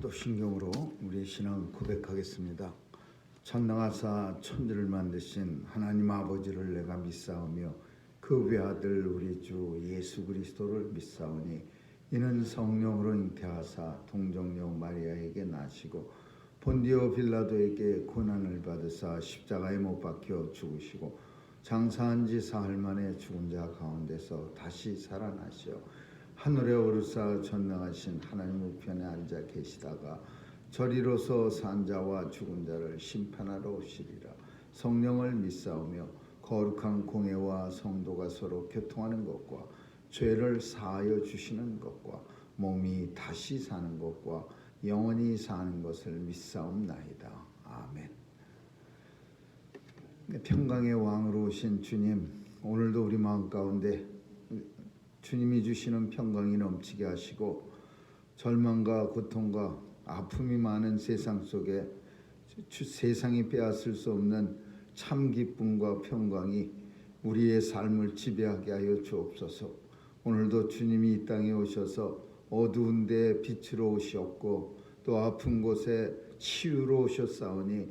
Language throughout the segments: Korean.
사도신경으로 우리의 신앙 고백하겠습니다. 전능하사 천지를 만드신 하나님 아버지를 내가 믿사오며 그 외아들 우리 주 예수 그리스도를 믿사오니 이는 성령으로 잉태하사 동정녀 마리아에게 나시고 본디오 빌라도에게 고난을 받으사 십자가에 못 박혀 죽으시고 장사한 지 사흘 만에 죽은 자 가운데서 다시 살아나시어 하늘에 오르사 전능하신 하나님 우편에 앉아 계시다가 저리로서 산 자와 죽은 자를 심판하러 오시리라. 성령을 믿사오며 거룩한 공회와 성도가 서로 교통하는 것과 죄를 사하여 주시는 것과 몸이 다시 사는 것과 영원히 사는 것을 믿사옵나이다. 아멘. 평강의 왕으로 오신 주님, 오늘도 우리 마음 가운데 주님이 주시는 평강이 넘치게 하시고 절망과 고통과 아픔이 많은 세상 속에 세상이 빼앗을 수 없는 참 기쁨과 평강이 우리의 삶을 지배하게 하여 주옵소서. 오늘도 주님이 이 땅에 오셔서 어두운 데 빛으로 오셨고 또 아픈 곳에 치유로 오셨사오니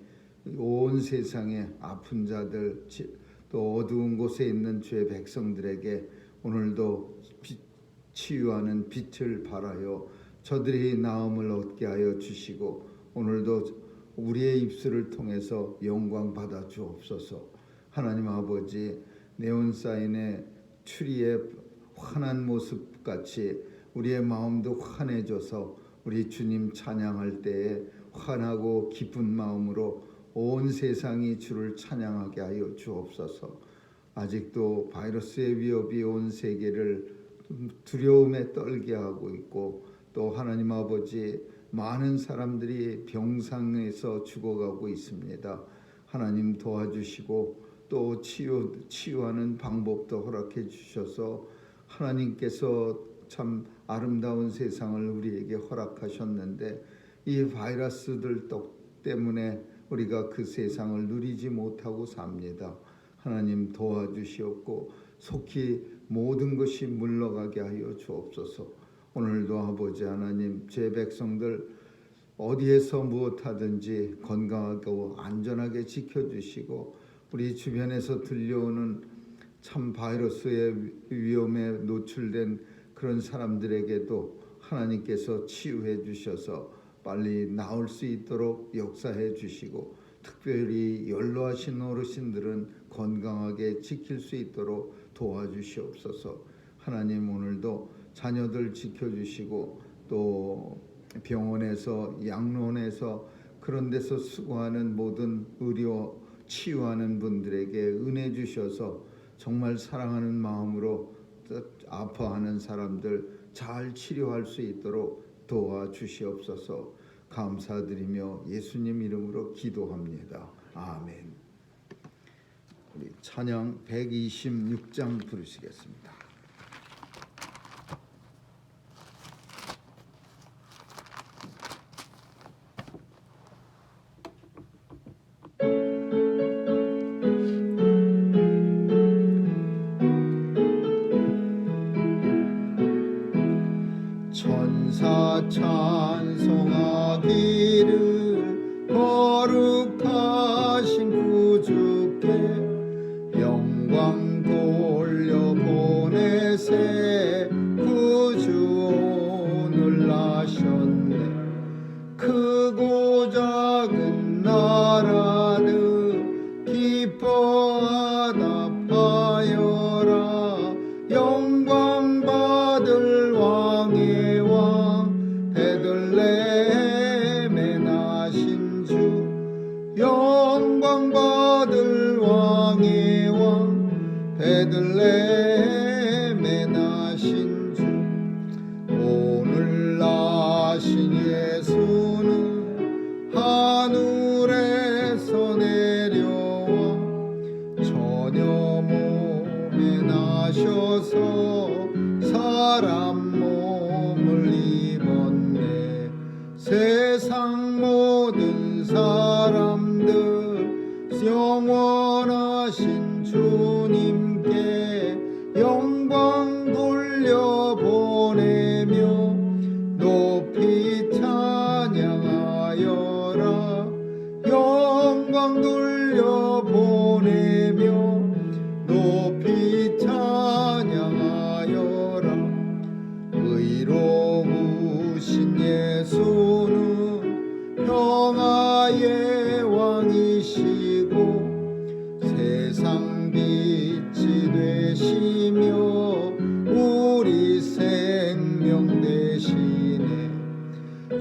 온 세상의 아픈 자들 또 어두운 곳에 있는 주의 백성들에게 오늘도 치유하는 빛을 발하여 저들이 나음을 얻게 하여 주시고 오늘도 우리의 입술을 통해서 영광 받아 주옵소서. 하나님 아버지, 네온사인의 추리의 환한 모습같이 우리의 마음도 환해져서 우리 주님 찬양할 때에 환하고 기쁜 마음으로 온 세상이 주를 찬양하게 하여 주옵소서. 아직도 바이러스의 위협이 온 세계를 두려움에 떨게 하고 있고 또 하나님 아버지 많은 사람들이 병상에서 죽어가고 있습니다. 하나님 도와주시고 또 치유하는 방법도 허락해 주셔서 하나님께서 참 아름다운 세상을 우리에게 허락하셨는데 이 바이러스들 때문에 우리가 그 세상을 누리지 못하고 삽니다. 하나님 도와주시옵고 속히 모든 것이 물러가게 하여 주옵소서. 오늘도 아버지 하나님, 제 백성들 어디에서 무엇하든지 건강하고 안전하게 지켜주시고 우리 주변에서 들려오는 참 바이러스의 위험에 노출된 그런 사람들에게도 하나님께서 치유해 주셔서 빨리 나을 수 있도록 역사해 주시고 특별히 연로하신 어르신들은 건강하게 지킬 수 있도록 도와주시옵소서. 하나님, 오늘도 자녀들 지켜주시고 또 병원에서 양로원에서 그런 데서 수고하는 모든 의료 치유하는 분들에게 은혜 주셔서 정말 사랑하는 마음으로 아파하는 사람들 잘 치료할 수 있도록 도와주시옵소서. 감사드리며 예수님 이름으로 기도합니다. 아멘. 우리 찬양 126장 부르시겠습니다. 천사 찬송하기를 거룩하신 구주께 영광 돌려보내세. 구주 오늘 나셨네. 크고 작은 나라들 기뻐하다 파여라. 영광 받을 왕의 왕 베들레헴에 나신 주 영광 받을 왕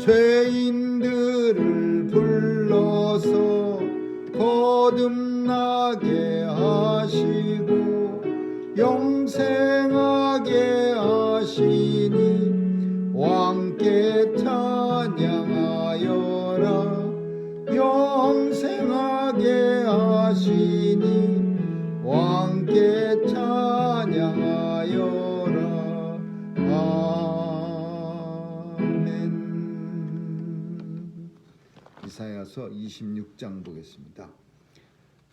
죄인들을 불러서 거듭나게 하시고 영생하게 하시니 왕께 찬양하여라. 영생하게 하시니 왕께 찬양하여라. 아멘. 이사야서 26장 보겠습니다.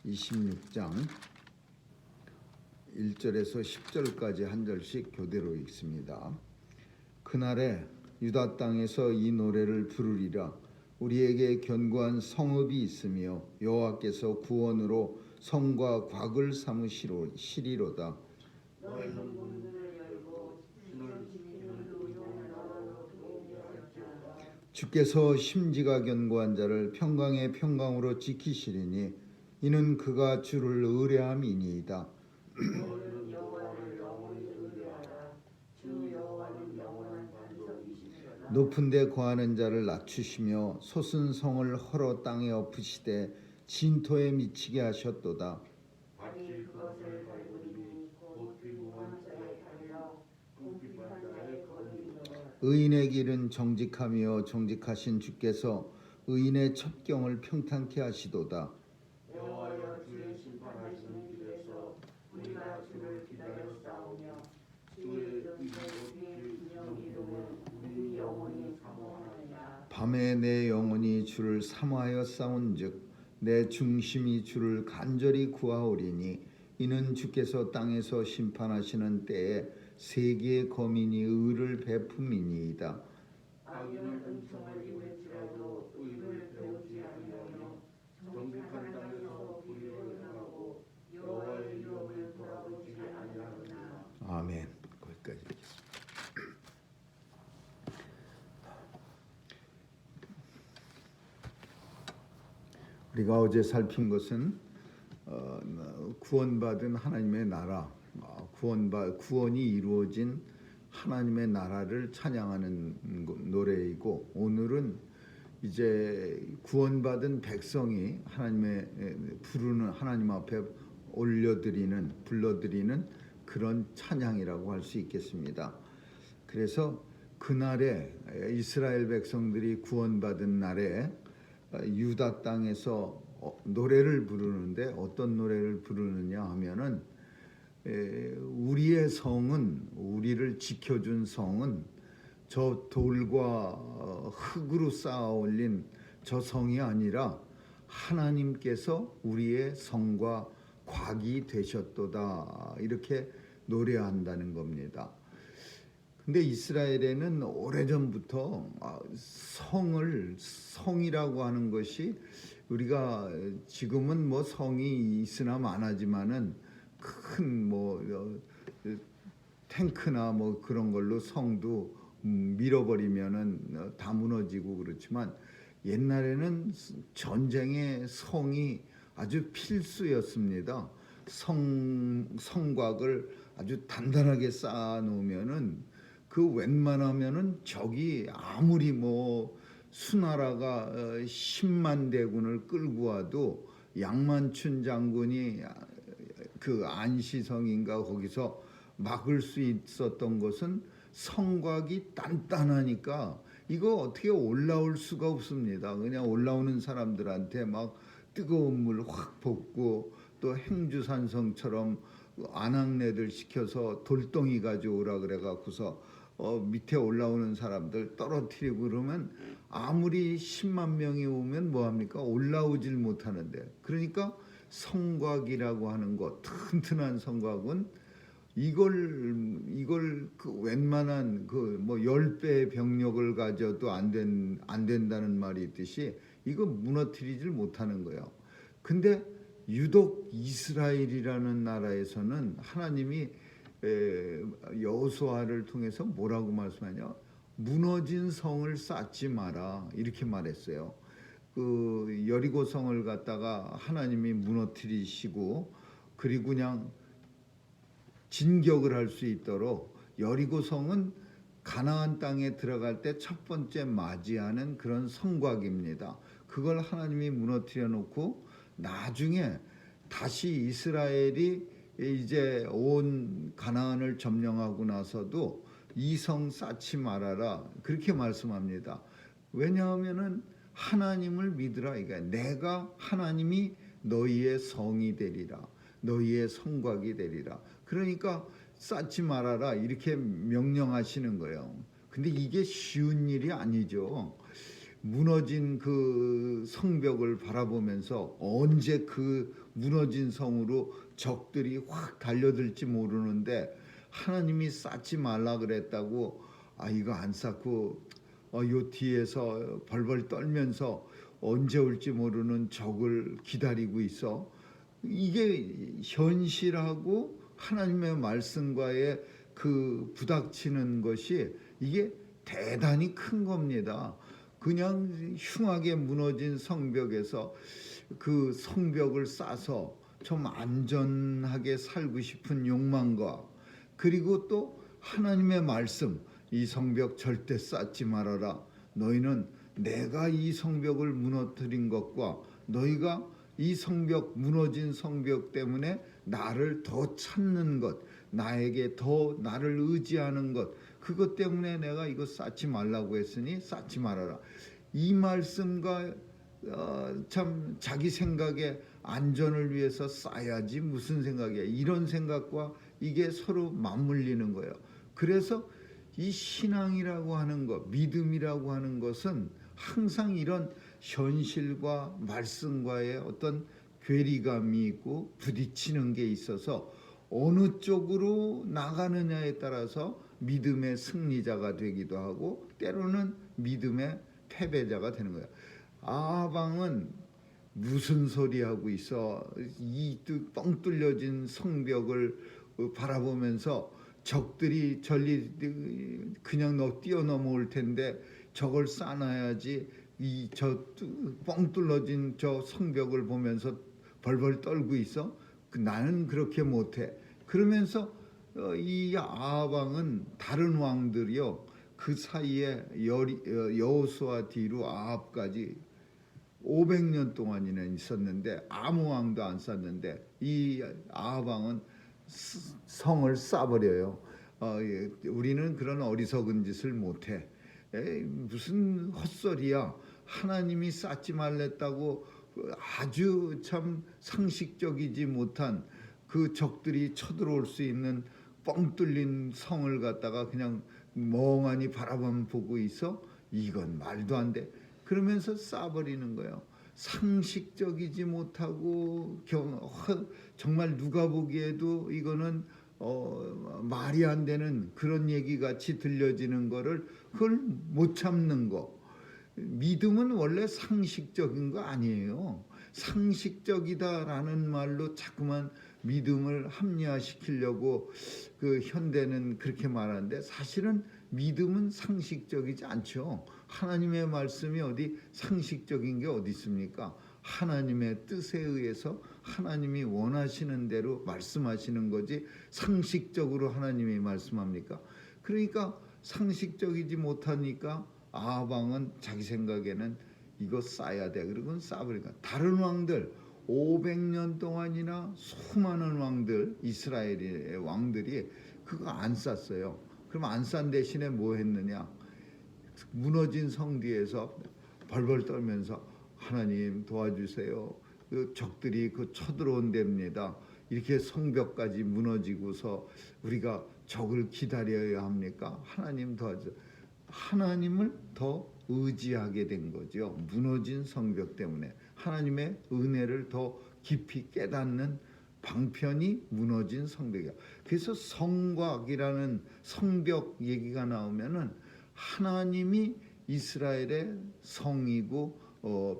26장 1절에서 10절까지 한 절씩 교대로 읽습니다. 그날에 유다 땅에서 이 노래를 부르리라. 우리에게 견고한 성읍이 있으며 여호와께서 구원으로 성과 곽을 삼으시리로다. 주께서 심지가 견고한 자를 평강의 평강으로 지키시리니 이는 그가 주를 의뢰함이니이다. 높은 데 거하는 자를 낮추시며 솟은 성을 헐어 땅에 엎으시되 진토에 미치게 하셨도다. 의인의 길은 정직하며 정직하신 주께서 의인의 첩경을 평탄케 하시도다. 여호와여 주의 심판하시는 길에서 우리가 주를 기다렸사오며 주의 기념 이름은 우리 영혼이 사모하느냐. 밤에 내 영혼이 주를 사모하여 싸운즉 내 중심이 주를 간절히 구하오리니 이는 주께서 땅에서 심판하시는 때에 세계의 거민이 의를 베품이니이다. 악인은 은총을 입을지라도 의를 배우지 아니하며 정직한 땅에서 불의를 행하고 여호와의 이름을 돌아보지 아니하느냐. 아멘. 거기까지 읽겠습니다. 우리가 어제 살핀 것은 구원받은 하나님의 나라, 구원이 이루어진 하나님의 나라를 찬양하는 노래이고, 오늘은 이제 구원받은 백성이 하나님 앞에 불러드리는 그런 찬양이라고 할 수 있겠습니다. 그래서 그날에 이스라엘 백성들이 구원받은 날에 유다 땅에서 노래를 부르는데 어떤 노래를 부르느냐 하면은 우리의 성은, 우리를 지켜준 성은 저 돌과 흙으로 쌓아 올린 저 성이 아니라 하나님께서 우리의 성과 곽이 되셨도다, 이렇게 노래한다는 겁니다. 근데 이스라엘에는 오래전부터 성이라고 하는 것이, 우리가 지금은 뭐 성이 있으나 마나지만은 큰 탱크나 뭐 그런 걸로 성도 밀어버리면은 다 무너지고 그렇지만, 옛날에는 전쟁에 성이 아주 필수였습니다. 성곽을 아주 단단하게 쌓아 놓으면은 그 웬만하면은 적이 아무리 뭐 수나라가 10만 대군을 끌고 와도 양만춘 장군이 그 안시성인가 거기서 막을 수 있었던 것은 성곽이 단단하니까 이거 어떻게 올라올 수가 없습니다. 그냥 올라오는 사람들한테 막 뜨거운 물 확 붓고, 또 행주산성처럼 안악내들 시켜서 돌덩이 가져오라 그래갖고서 밑에 올라오는 사람들 떨어뜨리고 그러면 아무리 10만 명이 오면 뭐합니까? 올라오질 못하는데. 그러니까 성곽이라고 하는 것, 튼튼한 성곽은 이걸 그 웬만한 그 뭐 10배의 병력을 가져도 안 된다는 말이 있듯이 이거 무너뜨리질 못하는 거예요. 근데 유독 이스라엘이라는 나라에서는 하나님이 여호수아를 통해서 뭐라고 말씀하냐? 무너진 성을 쌓지 마라, 이렇게 말했어요. 그 여리고 성을 갖다가 하나님이 무너뜨리시고, 그리고 그냥 진격을 할 수 있도록 여리고 성은 가나안 땅에 들어갈 때 첫 번째 맞이하는 그런 성곽입니다. 그걸 하나님이 무너뜨려 놓고 나중에 다시 이스라엘이 이제 온 가나안을 점령하고 나서도 이 성 쌓지 말아라 그렇게 말씀합니다. 왜냐하면은 하나님을 믿으라. 그러니까 내가 하나님이 너희의 성이 되리라, 너희의 성곽이 되리라. 그러니까 쌓지 말아라 이렇게 명령하시는 거예요. 근데 이게 쉬운 일이 아니죠. 무너진 그 성벽을 바라보면서 언제 그 무너진 성으로 적들이 확 달려들지 모르는데 하나님이 쌓지 말라 그랬다고 이거 안 쌓고 요 뒤에서 벌벌 떨면서 언제 올지 모르는 적을 기다리고 있어. 이게 현실하고 하나님의 말씀과의 그 부닥치는 것이 이게 대단히 큰 겁니다. 그냥 흉하게 무너진 성벽에서 그 성벽을 쌓아서 좀 안전하게 살고 싶은 욕망과 그리고 또 하나님의 말씀, 이 성벽 절대 쌓지 말아라. 너희는 내가 이 성벽을 무너뜨린 것과 너희가 이 성벽 무너진 성벽 때문에 나를 더 찾는 것, 나에게 더 나를 의지하는 것, 그것 때문에 내가 이거 쌓지 말라고 했으니 쌓지 말아라. 이 말씀과 참 자기 생각에 안전을 위해서 쌓아야지 무슨 생각이야. 이런 생각과 이게 서로 맞물리는 거예요. 그래서 이 신앙이라고 하는 것, 믿음이라고 하는 것은 항상 이런 현실과 말씀과의 어떤 괴리감이 있고 부딪히는 게 있어서 어느 쪽으로 나가느냐에 따라서 믿음의 승리자가 되기도 하고 때로는 믿음의 패배자가 되는 거예요. 아방은 무슨 소리 하고 있어? 이 뻥 뚫려진 성벽을 바라보면서 적들이 전리 그냥 뛰어넘어 올 텐데 저걸 쌓아놔야지. 이 저 뻥 뚫어진 저 성벽을 보면서 벌벌 떨고 있어. 나는 그렇게 못해. 그러면서 이 아합왕은 다른 왕들이요 그 사이에 여호수아 뒤로 아합까지 500년 동안이나 있었는데 아무 왕도 안 쌓는데 이 아합 왕은 성을 쌓아버려요. 우리는 그런 어리석은 짓을 못해. 무슨 헛소리야. 하나님이 쌓지 말랬다고 아주 참 상식적이지 못한 그 적들이 쳐들어올 수 있는 뻥 뚫린 성을 갖다가 그냥 멍하니 바라만 보고 있어? 이건 말도 안 돼. 그러면서 쌓아버리는 거예요. 상식적이지 못하고 정말 누가 보기에도 이거는 말이 안 되는 그런 얘기 같이 들려지는 거를 그걸 못 참는 거. 믿음은 원래 상식적인 거 아니에요. 상식적이다라는 말로 자꾸만 믿음을 합리화시키려고 그 현대는 그렇게 말하는데 사실은 믿음은 상식적이지 않죠. 하나님의 말씀이 어디 상식적인 게 어디 있습니까? 하나님의 뜻에 의해서 하나님이 원하시는 대로 말씀하시는 거지 상식적으로 하나님이 말씀합니까? 그러니까 상식적이지 못하니까 아합왕은 자기 생각에는 이거 쌓아야 돼. 그러고는 쌓아버리니까 다른 왕들 500년 동안이나 수많은 왕들 이스라엘의 왕들이 그거 안 쌌어요. 그럼 안 싼 대신에 뭐 했느냐? 무너진 성 뒤에서 벌벌 떨면서 하나님 도와주세요. 그 적들이 그 쳐들어온 데입니다. 이렇게 성벽까지 무너지고서 우리가 적을 기다려야 합니까? 하나님 도와주세요. 하나님을 더 의지하게 된 거죠. 무너진 성벽 때문에 하나님의 은혜를 더 깊이 깨닫는 방편이 무너진 성벽이야. 그래서 성곽이라는 성벽 얘기가 나오면은 하나님이 이스라엘의 성이고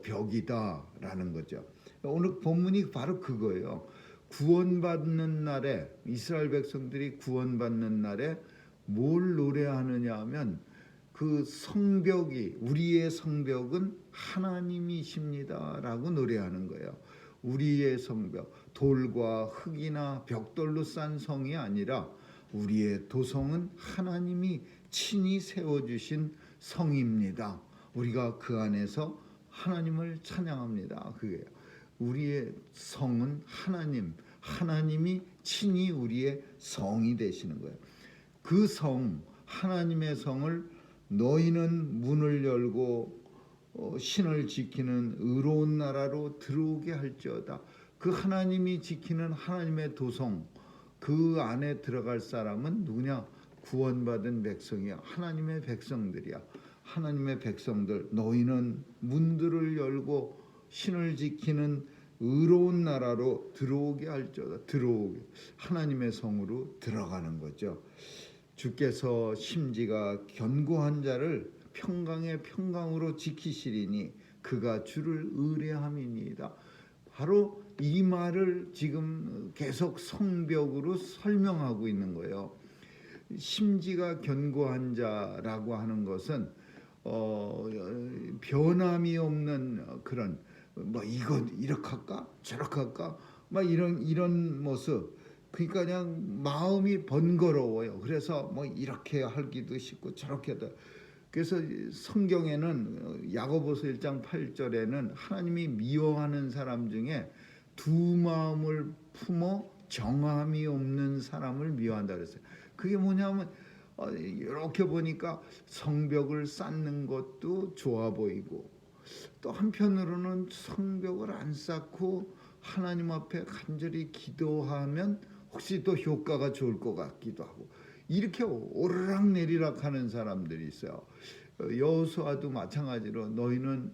벽이다라는 거죠. 오늘 본문이 바로 그거예요. 구원받는 날에 이스라엘 백성들이 구원받는 날에 뭘 노래하느냐 하면 그 성벽이 우리의 성벽은 하나님이십니다라고 노래하는 거예요. 우리의 성벽, 돌과 흙이나 벽돌로 싼 성이 아니라 우리의 도성은 하나님이 친히 세워주신 성입니다. 우리가 그 안에서 하나님을 찬양합니다. 그게 우리의 성은 하나님이 친히 우리의 성이 되시는 거예요. 그 성, 하나님의 성을 너희는 문을 열고 신을 지키는 의로운 나라로 들어오게 할지어다. 그 하나님이 지키는 하나님의 도성, 그 안에 들어갈 사람은 누구냐? 구원받은 백성이야. 하나님의 백성들이야. 하나님의 백성들, 너희는 문들을 열고 신을 지키는 의로운 나라로 들어오게 할지어다. 들어오게, 하나님의 성으로 들어가는 거죠. 주께서 심지가 견고한 자를 평강의 평강으로 지키시리니 그가 주를 의뢰함이니이다. 바로 이 말을 지금 계속 성벽으로 설명하고 있는 거예요. 심지가 견고한 자라고 하는 것은 변함이 없는 그런 이거 이렇게 할까 저렇게 할까 이런 모습. 그러니까 그냥 마음이 번거로워요. 그래서 이렇게 하기도 싶고 저렇게 하다. 그래서 성경에는 야고보서 1장 8절에는 하나님이 미워하는 사람 중에 두 마음을 품어 정함이 없는 사람을 미워한다 그랬어요. 그게 뭐냐면 이렇게 보니까 성벽을 쌓는 것도 좋아 보이고 또 한편으로는 성벽을 안 쌓고 하나님 앞에 간절히 기도하면 혹시 또 효과가 좋을 것 같기도 하고 이렇게 오르락내리락 하는 사람들이 있어요. 여호수아도 마찬가지로 너희는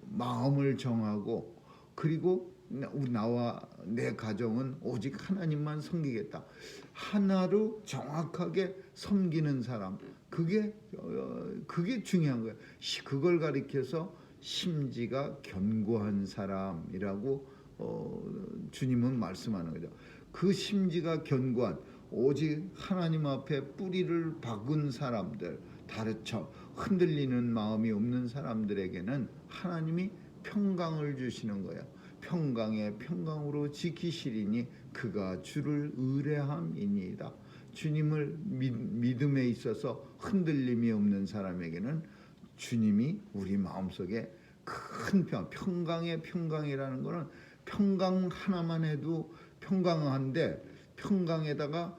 마음을 정하고 그리고 나와 내 가정은 오직 하나님만 섬기겠다. 하나로 정확하게 섬기는 사람, 그게 중요한 거예요. 그걸 가리켜서 심지가 견고한 사람이라고 주님은 말씀하는 거죠. 그 심지가 견고한 오직 하나님 앞에 뿌리를 박은 사람들, 다르쳐 흔들리는 마음이 없는 사람들에게는 하나님이 평강을 주시는 거예요. 평강의 평강으로 지키시리니 그가 주를 의뢰함이니이다. 주님을 믿음에 있어서 흔들림이 없는 사람에게는 주님이 우리 마음속에 큰 평강의 평강이라는 것은 평강 하나만 해도 평강한데 평강에다가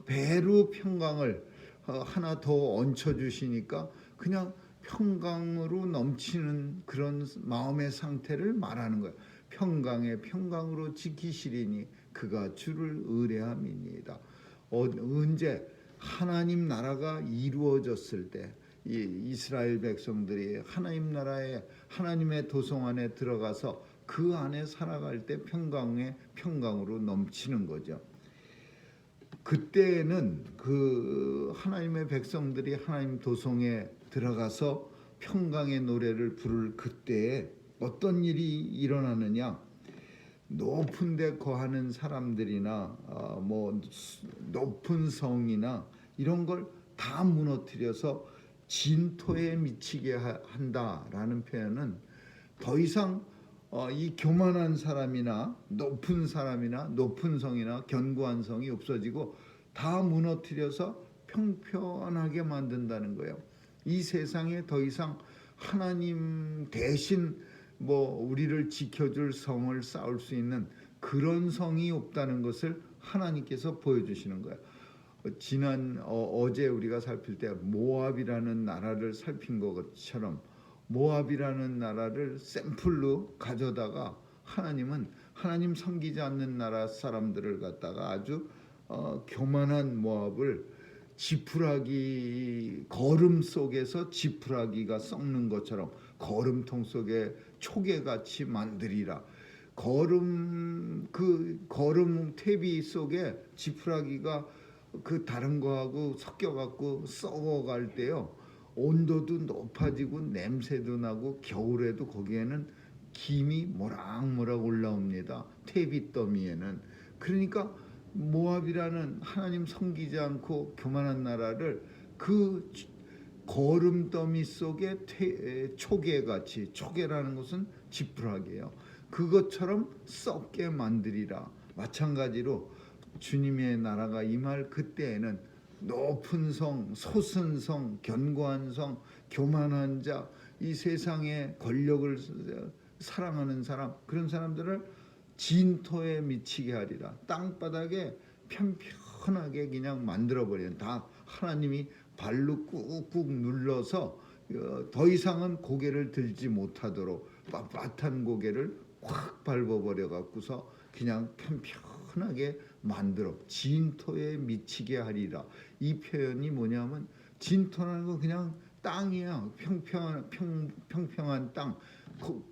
배로 평강을 하나 더 얹혀주시니까 그냥 평강으로 넘치는 그런 마음의 상태를 말하는 거예요. 평강의 평강으로 지키시리니 그가 주를 의뢰함이니이다. 언제 하나님 나라가 이루어졌을 때 이 이스라엘 백성들이 하나님 나라에 하나님의 도성 안에 들어가서 그 안에 살아갈 때 평강의 평강으로 넘치는 거죠. 그때는 그 하나님의 백성들이 하나님 도성에 들어가서 평강의 노래를 부를 그때에 어떤 일이 일어나느냐? 높은 데 거하는 사람들이나 높은 성이나 이런 걸 다 무너뜨려서 진토에 미치게 한다라는 표현은 더 이상 이 교만한 사람이나 높은 성이나 견고한 성이 없어지고 다 무너뜨려서 평평하게 만든다는 거예요. 이 세상에 더 이상 하나님 대신 우리를 지켜줄 성을 쌓을 수 있는 그런 성이 없다는 것을 하나님께서 보여주시는 거예요. 어제 우리가 살필 때 모압이라는 나라를 살핀 것처럼 모압이라는 나라를 샘플로 가져다가 하나님은 하나님 섬기지 않는 나라 사람들을 갖다가 아주 교만한 모압을 지푸라기 거름 속에서 지푸라기가 썩는 것처럼 거름통 속에 초계같이 만들이라. 거름 퇴비 속에 지푸라기가 그 다른 거하고 섞여갖고 썩어갈 때요 온도도 높아지고 냄새도 나고 겨울에도 거기에는 김이 모락모락 올라옵니다. 퇴비 더미에는. 그러니까 모압이라는 하나님 섬기지 않고 교만한 나라를 그 거름 더미 속에 초계같이, 초계라는 것은 지푸라기예요. 그것처럼 썩게 만들이라. 마찬가지로 주님의 나라가 임할 그때에는 높은 성, 솟은 성, 견고한 성, 교만한 자, 이 세상의 권력을 사랑하는 사람, 그런 사람들을 진토에 미치게 하리라. 땅바닥에 편편하게 그냥 만들어버리는, 다 하나님이 발로 꾹꾹 눌러서 더 이상은 고개를 들지 못하도록 빳빳한 고개를 확 밟아버려 갖고서 그냥 편편하게 만들어 진토에 미치게 하리라. 이 표현이 뭐냐면, 진토라는 건 그냥 땅이야. 평평한 땅,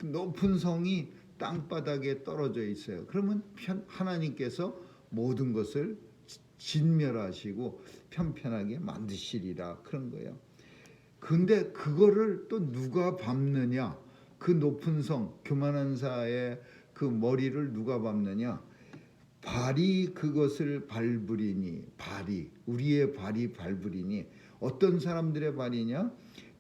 높은 성이 땅바닥에 떨어져 있어요. 그러면 하나님께서 모든 것을 진멸하시고 편편하게 만드시리라, 그런 거예요. 근데 그거를 또 누가 밟느냐? 그 높은 성, 교만한 자의 그 머리를 누가 밟느냐? 발이 그것을 밟으리니, 발이, 우리의 발이 밟으리니. 어떤 사람들의 발이냐?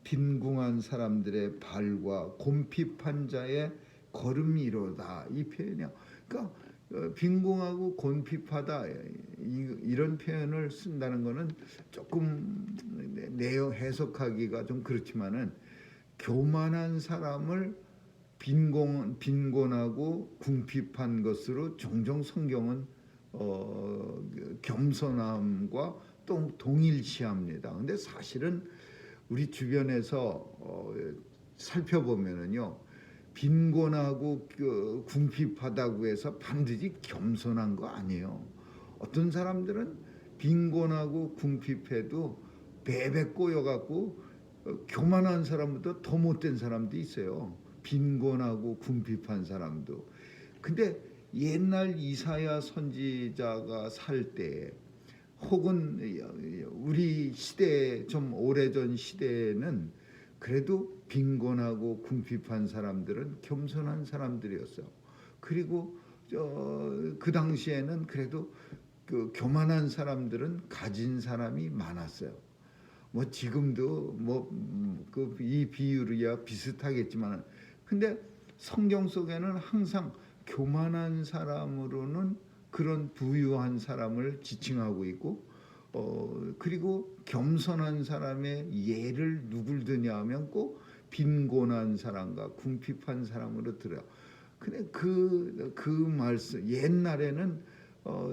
빈궁한 사람들의 발과 곤핍한 자의 걸음이로다. 이 표현이야. 그러니까 빈궁하고 곤핍하다, 이런 표현을 쓴다는 것은 조금 내용 해석하기가 좀 그렇지만은, 교만한 사람을 빈곤하고 궁핍한 것으로 종종 성경은 겸손함과 또 동일시합니다. 근데 사실은 우리 주변에서 살펴보면은요, 빈곤하고 궁핍하다고 해서 반드시 겸손한 거 아니에요. 어떤 사람들은 빈곤하고 궁핍해도 베베 꼬여갖고 교만한 사람보다 더 못된 사람도 있어요. 빈곤하고 궁핍한 사람도. 근데 옛날 이사야 선지자가 살 때, 혹은 우리 시대, 좀 오래전 시대에는 그래도 빈곤하고 궁핍한 사람들은 겸손한 사람들이었어요. 그리고 그 당시에는 그래도 그 교만한 사람들은 가진 사람이 많았어요. 뭐 지금도 이 비율이야 비슷하겠지만, 근데 성경 속에는 항상 교만한 사람으로는 그런 부유한 사람을 지칭하고 있고, 그리고 겸손한 사람의 예를 누굴 드냐 하면 꼭 빈곤한 사람과 궁핍한 사람으로 들어요. 근데 그 말씀, 옛날에는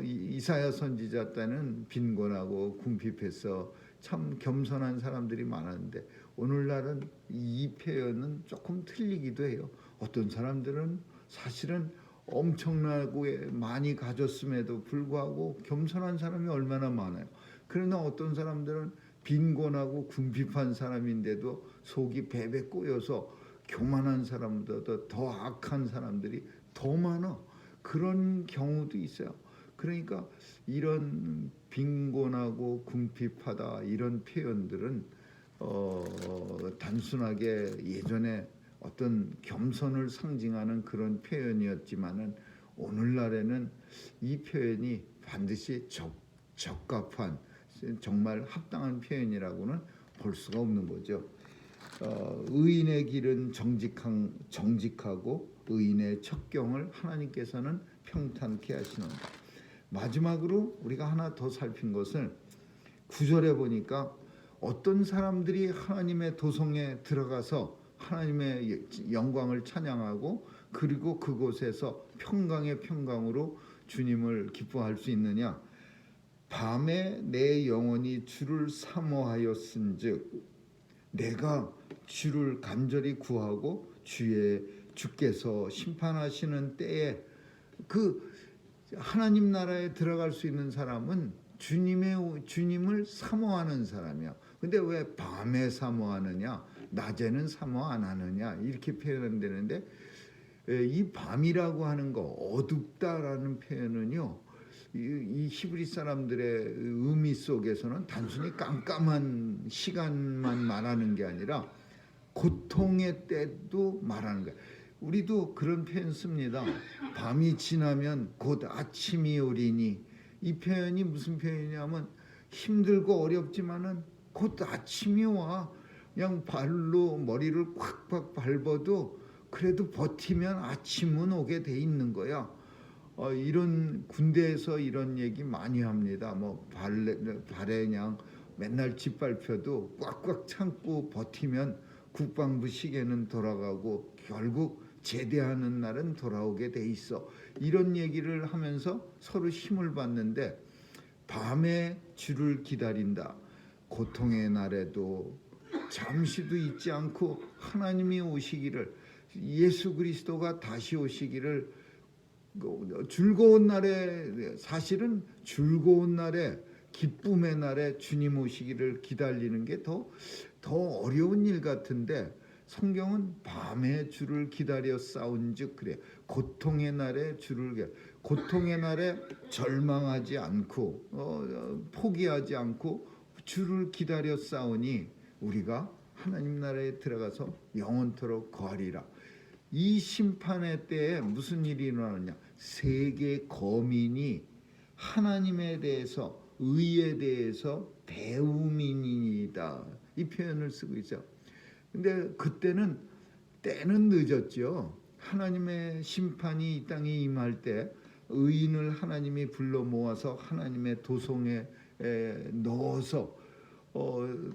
이사야 선지자 때는 빈곤하고 궁핍해서 참 겸손한 사람들이 많았는데, 오늘날은 이 표현은 조금 틀리기도 해요. 어떤 사람들은 사실은 엄청나고 많이 가졌음에도 불구하고 겸손한 사람이 얼마나 많아요. 그러나 어떤 사람들은 빈곤하고 궁핍한 사람인데도 속이 베베 꼬여서 교만한 사람보다 더 악한 사람들이 더 많아. 그런 경우도 있어요. 그러니까 이런 빈곤하고 궁핍하다, 이런 표현들은 단순하게 예전에 어떤 겸손을 상징하는 그런 표현이었지만은, 오늘날에는 이 표현이 반드시 적합한, 정말 합당한 표현이라고는 볼 수가 없는 거죠. 의인의 길은 정직하고 의인의 척경을 하나님께서는 평탄케 하시는다. 마지막으로 우리가 하나 더 살핀 것은, 9절에 보니까 어떤 사람들이 하나님의 도성에 들어가서 하나님의 영광을 찬양하고, 그리고 그곳에서 평강의 평강으로 주님을 기뻐할 수 있느냐? 밤에 내 영혼이 주를 사모하였은즉, 내가 주를 간절히 구하고 주께서 심판하시는 때에, 그 하나님 나라에 들어갈 수 있는 사람은 주님을 사모하는 사람이야. 근데 왜 밤에 사모하느냐, 낮에는 사모 안 하느냐, 이렇게 표현되는데, 이 밤이라고 하는 거, 어둡다라는 표현은요, 이 히브리 사람들의 의미 속에서는 단순히 깜깜한 시간만 말하는 게 아니라 고통의 때도 말하는 거예요. 우리도 그런 표현 씁니다. 밤이 지나면 곧 아침이 오리니. 이 표현이 무슨 표현이냐면, 힘들고 어렵지만은 곧 아침이 와. 그냥 발로 머리를 콱콱 밟아도 그래도 버티면 아침은 오게 돼 있는 거야. 이런 군대에서 이런 얘기 많이 합니다. 뭐 발에냥 맨날 짓밟혀도 꽉꽉 참고 버티면 국방부 시계는 돌아가고 결국 제대하는 날은 돌아오게 돼 있어. 이런 얘기를 하면서 서로 힘을 받는데, 밤에 주를 기다린다. 고통의 날에도 잠시도 잊지 않고 하나님이 오시기를, 예수 그리스도가 다시 오시기를, 즐거운 날에, 사실은 즐거운 날에, 기쁨의 날에 주님 오시기를 기다리는 게 더 어려운 일 같은데, 성경은 밤에 주를 기다려 싸운즉 그래. 고통의 날에 고통의 날에 절망하지 않고 포기하지 않고 주를 기다려 싸우니 우리가 하나님 나라에 들어가서 영원토록 거하리라. 이 심판의 때에 무슨 일이 일어나느냐? 세계 거민이 하나님에 대해서, 의에 대해서 배우민이다, 이 표현을 쓰고 있어요. 근데 때는 늦었죠. 하나님의 심판이 이 땅에 임할 때 의인을 하나님이 불러 모아서 하나님의 도성에 넣어서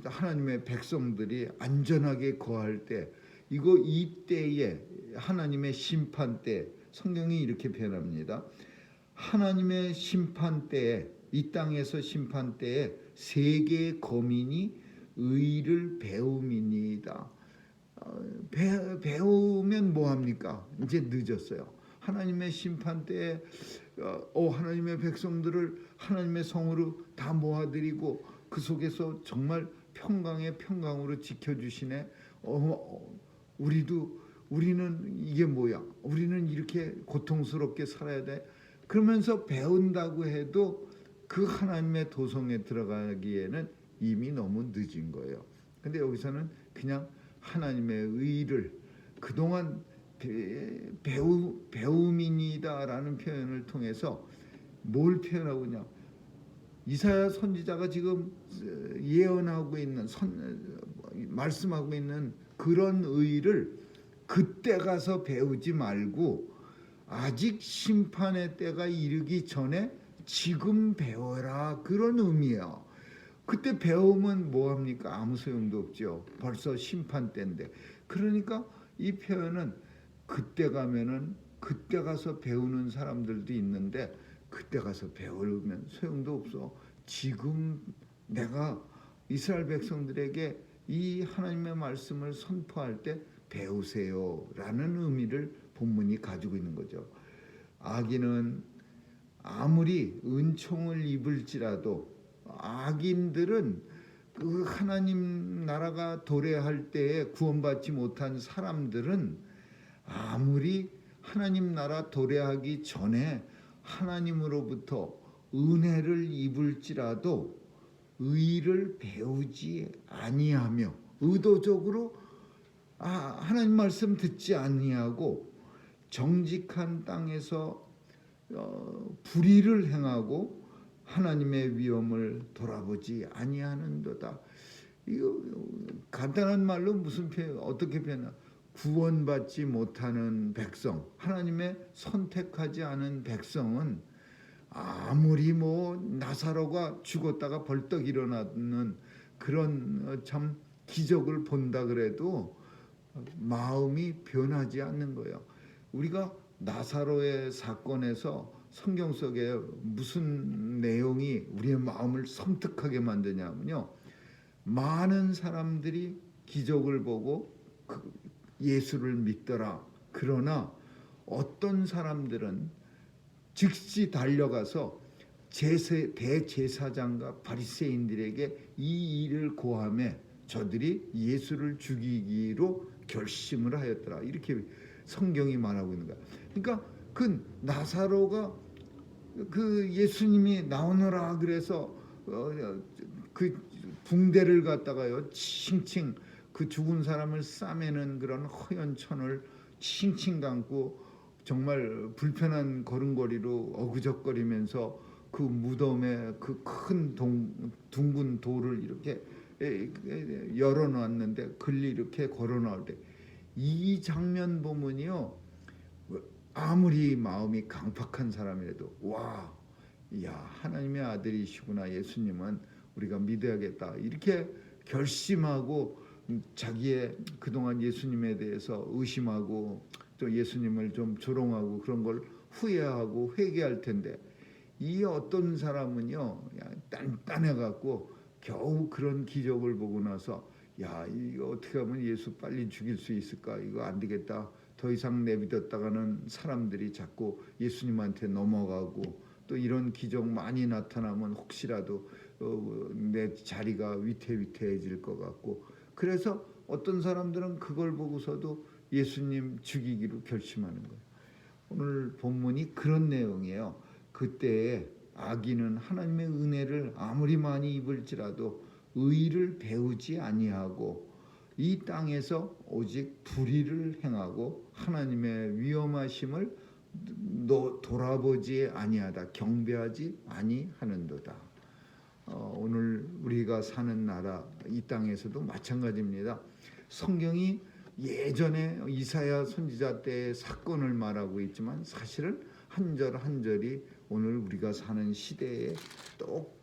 하나님의 백성들이 안전하게 거할 때, 이때에 하나님의 심판 때, 성경이 이렇게 표현합니다. 하나님의 심판 때에, 이 땅에서 심판 때에 세계의 거민이 의를 배움이니이다. 배우면 뭐합니까? 이제 늦었어요. 하나님의 심판 때에 하나님의 백성들을 하나님의 성으로 다 모아드리고 그 속에서 정말 평강의 평강으로 지켜주시네. 우리는 이게 뭐야? 우리는 이렇게 고통스럽게 살아야 돼? 그러면서 배운다고 해도 그 하나님의 도성에 들어가기에는 이미 너무 늦은 거예요. 근데 여기서는 그냥 하나님의 의를 그동안 배움이니다라는 표현을 통해서 뭘 표현하고 있냐? 이사야 선지자가 지금 예언하고 있는, 말씀하고 있는 그런 의를 그때 가서 배우지 말고 아직 심판의 때가 이르기 전에 지금 배워라, 그런 의미예요. 그때 배우면 뭐합니까? 아무 소용도 없죠. 벌써 심판 때인데. 그러니까 이 표현은 그때 가면은 그때 가서 배우는 사람들도 있는데, 그때 가서 배우면 소용도 없어. 지금 내가 이스라엘 백성들에게 이 하나님의 말씀을 선포할 때 배우세요 라는 의미를 본문이 가지고 있는 거죠. 악인은 아무리 은총을 입을지라도, 악인들은 그 하나님 나라가 도래할 때에 구원받지 못한 사람들은 아무리 하나님 나라 도래하기 전에 하나님으로부터 은혜를 입을지라도 의를 배우지 아니하며, 의도적으로 하나님 말씀 듣지 아니하고 정직한 땅에서 불의를 행하고 하나님의 위엄을 돌아보지 아니하는도다. 이거 간단한 말로 무슨 표현, 어떻게 표현하? 구원받지 못하는 백성, 하나님의 선택하지 않은 백성은 아무리 나사로가 죽었다가 벌떡 일어나는 그런 참 기적을 본다 그래도 마음이 변하지 않는 거예요. 우리가 나사로의 사건에서 성경 속에 무슨 내용이 우리의 마음을 섬뜩하게 만드냐면요, 많은 사람들이 기적을 보고 예수를 믿더라. 그러나 어떤 사람들은 즉시 달려가서 대제사장과 바리새인들에게 이 일을 고하며 저들이 예수를 죽이기로 결심을 하였더라. 이렇게 성경이 말하고 있는 거야. 그러니까 그 나사로가 그 예수님이 나오너라 그래서 그 붕대를 갖다가요 칭칭, 그 죽은 사람을 싸매는 그런 허연 천을 칭칭 감고 정말 불편한 걸음걸이로 어그적거리면서 그 무덤에 그 큰 둥근 돌을 이렇게 열어놨는데 글리 이렇게 걸어놓을 때, 이 장면 보면요 아무리 마음이 강팍한 사람이라도 와, 야 하나님의 아들이시구나 예수님은 우리가 믿어야겠다 이렇게 결심하고 자기의 그동안 예수님에 대해서 의심하고 또 예수님을 좀 조롱하고 그런 걸 후회하고 회개할 텐데 이 어떤 사람은요 단단해 갖고 겨우 그런 기적을 보고 나서 야 이거 어떻게 하면 예수 빨리 죽일 수 있을까 이거 안 되겠다 더 이상 내비뒀다가는 사람들이 자꾸 예수님한테 넘어가고 또 이런 기적 많이 나타나면 혹시라도 내 자리가 위태위태해질 것 같고 그래서 어떤 사람들은 그걸 보고서도 예수님 죽이기로 결심하는 거예요. 오늘 본문이 그런 내용이에요. 그때에 악인은 하나님의 은혜를 아무리 많이 입을지라도 의를 배우지 아니하고 이 땅에서 오직 불의를 행하고 하나님의 위엄하심을 돌아보지 아니하다 경배하지 아니하는도다. 오늘 우리가 사는 나라 이 땅에서도 마찬가지입니다. 성경이 예전에 이사야 선지자 때의 사건을 말하고 있지만 사실은 한 절 한 절이 오늘 우리가 사는 시대에 또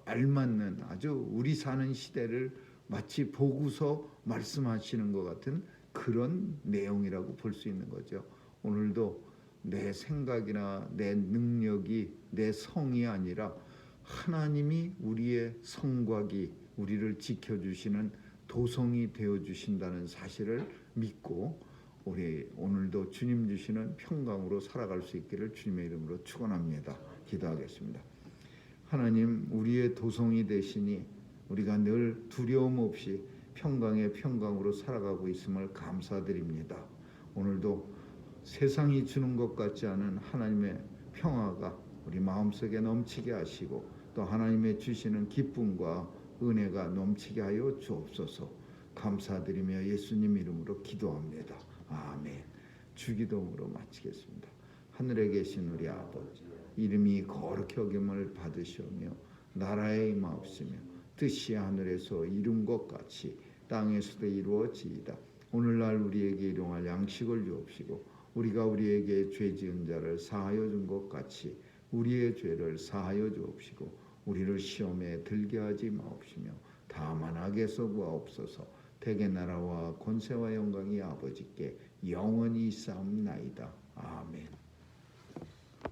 알맞는 아주 우리 사는 시대를 마치 보고서 말씀하시는 것 같은 그런 내용이라고 볼 수 있는 거죠. 오늘도 내 생각이나 내 능력이 내 성이 아니라 하나님이 우리의 성곽이 우리를 지켜주시는 도성이 되어주신다는 사실을 믿고 우리 오늘도 주님 주시는 평강으로 살아갈 수 있기를 주님의 이름으로 축원합니다. 기도하겠습니다. 하나님 우리의 도성이 되시니 우리가 늘 두려움 없이 평강의 평강으로 살아가고 있음을 감사드립니다. 오늘도 세상이 주는 것 같지 않은 하나님의 평화가 우리 마음속에 넘치게 하시고 또 하나님의 주시는 기쁨과 은혜가 넘치게 하여 주옵소서. 감사드리며 예수님 이름으로 기도합니다. 아멘. 주기도문으로 마치겠습니다. 하늘에 계신 우리 아버지 이름이 거룩히 여김을 받으시오며 나라에 임하옵시며 뜻이 하늘에서 이룬 것 같이 땅에서도 이루어지이다. 오늘날 우리에게 일용할 양식을 주옵시고 우리가 우리에게 죄 지은 자를 사하여 준 것 같이 우리의 죄를 사하여 주옵시고 우리를 시험에 들게 하지 마옵시며 다만 악에서 구하옵소서. 대개 나라와 권세와 영광이 아버지께 영원히 있사옵나이다. 아멘.